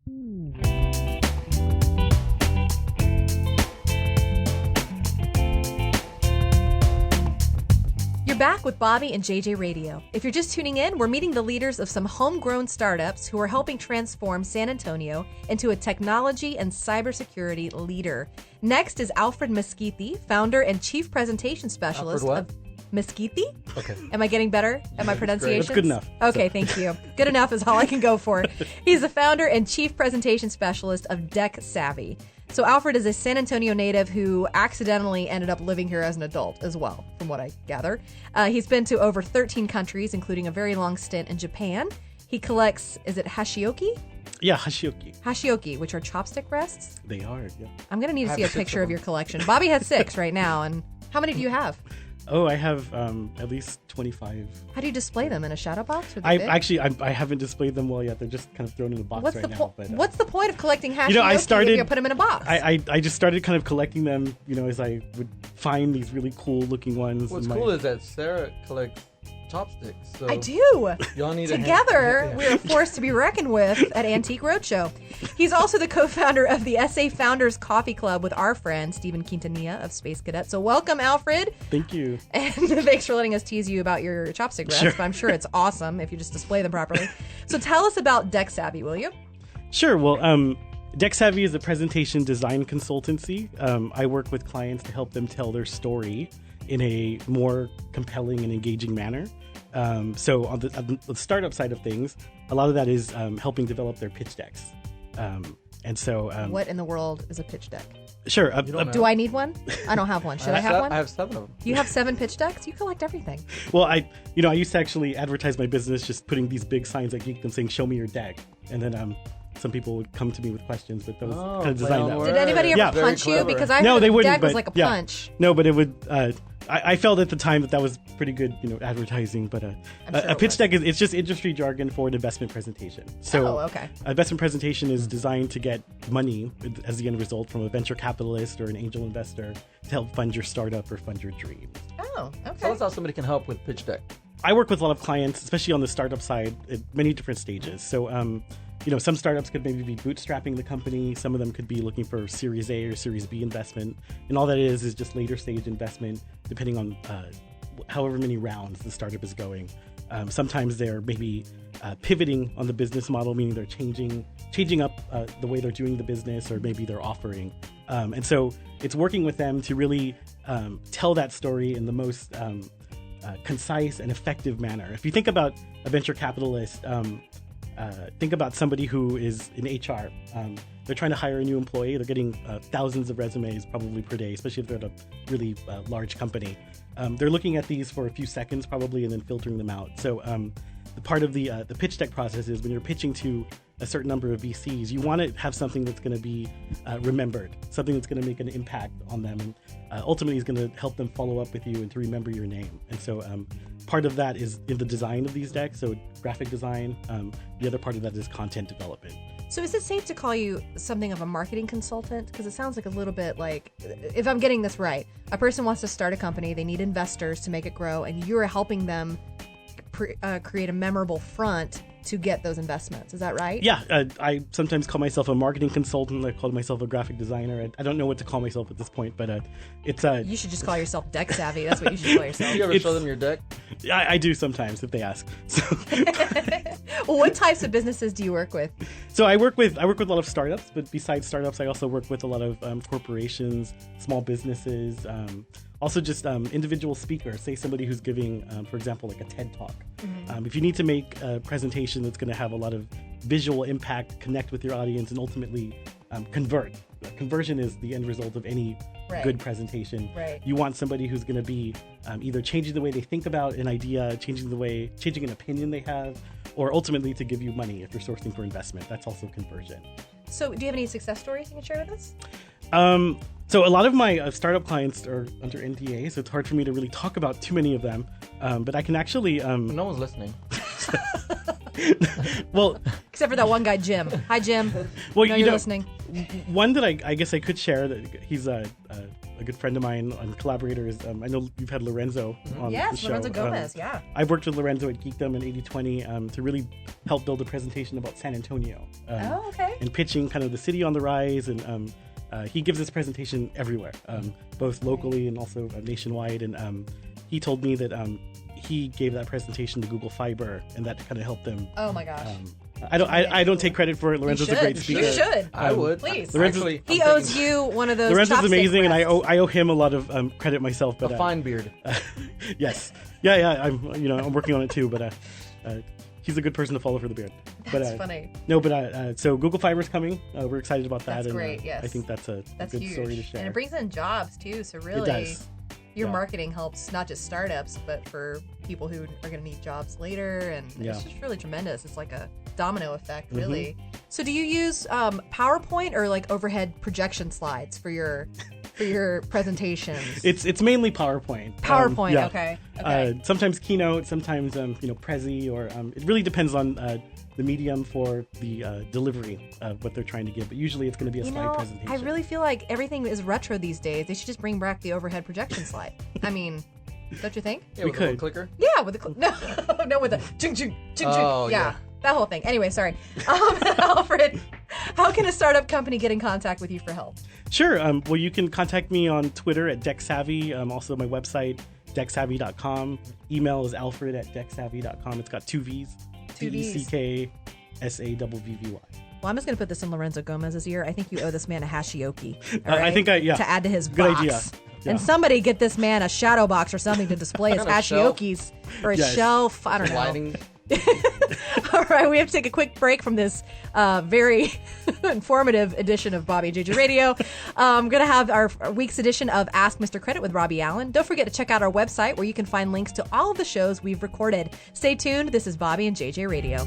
You're back with Bobby and JJ Radio. If you're just tuning in, we're meeting the leaders of some homegrown startups who are helping transform San Antonio into a technology and cybersecurity leader. Next is Alfred Mesquiti, founder and chief presentation specialist of Mesquiti? Okay. Am I getting better at my pronunciation? That's good enough. Okay, thank you. Good enough is all I can go for. He's the founder and chief presentation specialist of DeckSavvy. So Alfred is a San Antonio native who accidentally ended up living here as an adult as well, from what I gather. He's been to over 13 countries, including a very long stint in Japan. He collects, is it hashioki? Yeah, hashioki. Hashioki, which are chopstick rests? They are, yeah. I'm going to need to see a picture of your collection. Bobby has 6 right now, and how many do you have? Oh, I have at least 25. How do you display them? In a shadow box? I haven't displayed them well yet. They're just kind of thrown in a box What's right the now. But, what's the point of collecting hashioki if you put them in a box? I just started kind of collecting them, as I would find these really cool looking ones. What's cool is that Sarah collects chopsticks. So I do. Y'all need Together, we are a force to be reckoned with at Antique Roadshow. He's also the co-founder of the SA Founders Coffee Club with our friend Stephen Quintanilla of Space Cadet. So welcome, Alfred. Thank you. And thanks for letting us tease you about your chopstick rests. Sure. But I'm sure it's awesome if you just display them properly. So tell us about DeckSavvy, will you? Sure. Well, DeckSavvy is a presentation design consultancy. I work with clients to help them tell their story in a more compelling and engaging manner. So on the startup side of things, a lot of that is helping develop their pitch decks. And so, what in the world is a pitch deck? Sure. Do I need one? I don't have one. Should I have one? I have 7 of them. You have 7 pitch decks? You collect everything. Well, I used to actually advertise my business just putting these big signs at Geekdom saying, "Show me your deck," and then some people would come to me with questions, but that was kind of designed that way. Did anybody ever punch you? Because I heard the deck was like a punch. No, but it would. I felt at the time that was pretty good, advertising. But a pitch deck it's just industry jargon for an investment presentation. So, okay. An investment presentation is designed to get money as the end result from a venture capitalist or an angel investor to help fund your startup or fund your dreams. Oh, okay. Tell us how somebody can help with pitch deck. I work with a lot of clients, especially on the startup side, at many different stages. So, some startups could maybe be bootstrapping the company. Some of them could be looking for Series A or Series B investment. And all that is just later stage investment, depending on however many rounds the startup is going. Sometimes they're maybe pivoting on the business model, meaning they're changing up the way they're doing the business, or maybe they're offering. And so it's working with them to really tell that story in the most concise and effective manner. If you think about a venture capitalist, think about somebody who is in HR. They're trying to hire a new employee. They're getting thousands of resumes probably per day, especially if they're at a really large company. They're looking at these for a few seconds probably and then filtering them out. So the part of the pitch deck process is when you're pitching to a certain number of VCs, you want to have something that's going to be remembered, something that's going to make an impact on them, and ultimately is going to help them follow up with you and to remember your name. And so part of that is in the design of these decks, so graphic design. The other part of that is content development. So is it safe to call you something of a marketing consultant? Because it sounds like a little bit like, if I'm getting this right, a person wants to start a company, they need investors to make it grow, and you're helping them create a memorable front to get those investments. Is that right? Yeah, I sometimes call myself a marketing consultant. I call myself a graphic designer. I don't know what to call myself at this point, but it's you should just call yourself DeckSavvy. That's what you should call yourself. Do you ever show them your deck? I do sometimes if they ask. So. Well, what types of businesses do you work with? So I work with a lot of startups, but besides startups, I also work with a lot of corporations, small businesses. Also just individual speakers, say somebody who's giving, for example, like a TED Talk. Mm-hmm. If you need to make a presentation that's going to have a lot of visual impact, connect with your audience, and ultimately convert. Conversion is the end result of any good presentation. Right. You want somebody who's going to be either changing the way they think about an idea, changing an opinion they have, or ultimately to give you money if you're sourcing for investment. That's also conversion. So do you have any success stories you can share with us? So a lot of my startup clients are under NDA, so it's hard for me to really talk about too many of them. But I can actually... No one's listening. Well, except for that one guy, Jim. Hi, Jim. Well, you're listening. One that I guess I could share, that he's a good friend of mine and collaborator is, I know you've had Lorenzo on the Yes, show. Lorenzo Gomez, yeah. I've worked with Lorenzo at Geekdom and 80/20 to really help build a presentation about San Antonio. Oh, okay. And pitching kind of the city on the rise. And he gives this presentation everywhere, both locally and also nationwide. And he told me that he gave that presentation to Google Fiber, and that kind of helped them. Oh my gosh. I don't take credit for it. Lorenzo's a great speaker. You should. I would. Please. Actually, He owes you one of those. Lorenzo's chopstick amazing, and I breaths. owe him a lot of credit myself. But a fine beard. yes, yeah. I'm working on it too. But he's a good person to follow for the beard. That's funny. No, but so Google Fiber's coming. We're excited about that. That's and, great. Yes. I think that's a good huge. story to share. And it brings in jobs too. So really, It does. your Yeah. marketing helps not just startups, but for people who are going to need jobs later. And it's just really tremendous. It's like a domino effect, really. So do you use PowerPoint or like overhead projection slides for your presentations? It's mainly PowerPoint. PowerPoint. Yeah. Okay. Sometimes Keynote, sometimes Prezi, or it really depends on the medium for the delivery of what they're trying to give. But usually it's going to be a slide presentation. I really feel like everything is retro these days. They should just bring back the overhead projection slide. I mean, don't you think? Yeah, We with a little could. clicker. Yeah, with the no, with the ching ching ching ching. Oh, yeah, that whole thing. Anyway, sorry, Alfred. How can a startup company get in contact with you for help? Sure. Well, you can contact me on Twitter at DeckSavvy. Also, my website, DeckSavvy.com. Email is Alfred at DeckSavvy.com. It's got two V's. Two V's. DeckSavvy. Well, I'm just gonna put this in Lorenzo Gomez's ear. I think you owe this man a hashioki. All I right? think to add to his Good box. idea. Yeah. And somebody get this man a shadow box or something to display his On a shelf. hashiokis or a Yes. shelf. I don't know. Lighting. All right, we have to take a quick break from this very informative edition of Bobby and JJ Radio. I'm going to have our week's edition of Ask Mr. Credit with Robbie Allen. Don't forget to check out our website where you can find links to all of the shows we've recorded. Stay tuned. This is Bobby and JJ Radio.